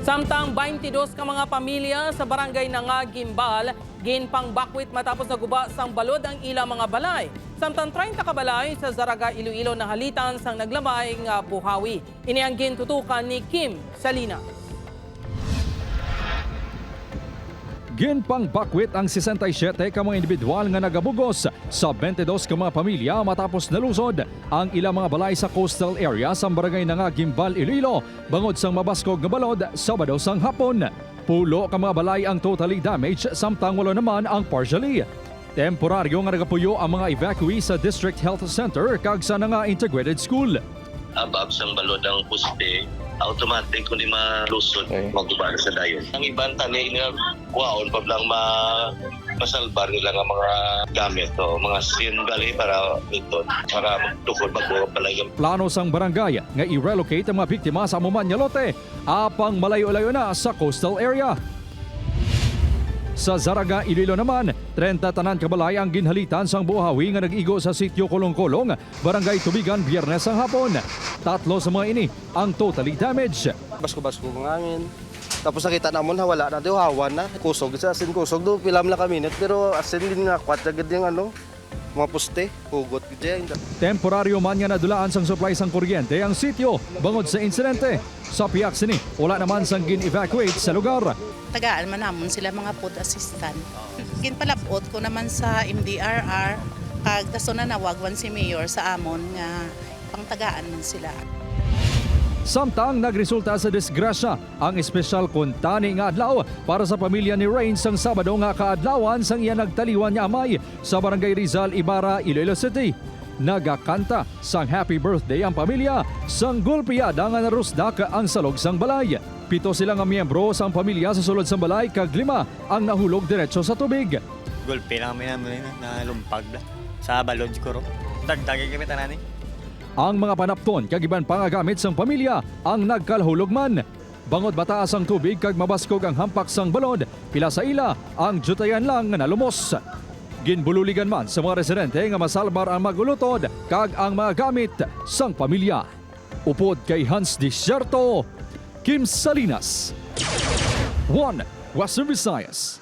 Samtang 22 ka mga pamilya sa barangay Nangagimbal, ginpang bakwit matapos naguba sang balod ang ilang mga balay. Samtang 30 ka balay sa Zaraga, Iloilo na halitan sang naglamay nga buhawi. Ini ang gintutukan ni Kim Salinas. Ginpang bakwit ang 67 ka mga individual nga nagabugos sa 22 ka mga pamilya matapos nalusod ang ilang mga balay sa coastal area sa barangay Nangagimbal, Iloilo bangod sang mabaskog nga balod Sabado sang hapon. Pulo ka mga balay ang totally damaged samtang walo naman ang partially. Temporaryo nga nagapuyo ang mga evacuee sa District Health Center kag sa nga integrated school. Abab sang balod ang puste, automatic kundi malusod, maguba na sa dayon. Ang ibang tani nila kuhaon pa lang masalbar nila nga mga gamit o mga singali para ito, para magtukod magbuha pala yung Plano sang barangay nga i-relocate ang mga biktima sa amuman nga lote apang malayo-layo na sa coastal area. Sa Zaraga, Iloilo naman, 30 tanan kabalay ang ginhalitan sang buhawi nga nag-igo sa sitio Kolong-Kolong, Barangay Tubigan, Biyernes ang hapon. 3 sa mga ini ang totally damaged. Basko-basko ng hangin. Tapos nakita namon wala na daw hawan na. Kusog sa asin kusog do pilam na kami pero asin din nga kwat agad yung mga poste, hugot gid. Temporaryo man nga nadulaan sang supply sang kuryente ang sityo bangod sa insidente. Sa piyak sini, wala naman sang gin-evacuate sa lugar. Tagaan man namon sila mga food assistant. Ginpalabot ko naman sa MDRR kag daso na nawagwan si Mayor sa amon nga pangtagaan man sila. Samtang nagresulta sa disgrasya ang espesyal kuntani nga adlaw para sa pamilya ni Rain sang Sabado nga kaadlawan sang iya nagtaliwan niya amay sa Barangay Rizal, Ibarra, Iloilo City. Nagakanta sang happy birthday ang pamilya sang gulpiyada nga narusdak ang salog sang balay. 7 sila nga miyembro sang pamilya sa sulod sang balay kag 5 ang nahulog diretso sa tubig. Gulpi lang kami namin na lumpag sa balod siguro. Dagdagay kami tanan eh. Ang mga panapton kag iban pangagamit sang pamilya ang nagkalhulog man. Bangod bataas ang tubig kag mabaskog ang hampak sang balod, pila sa ila ang jutayan lang nga nalumos. Ginbululigan man sa mga residente nga masalbar ang magulutod kag ang mga gamit sang pamilya. Upod kay Hans Desierto, Kim Salinas, 1 Western Visayas.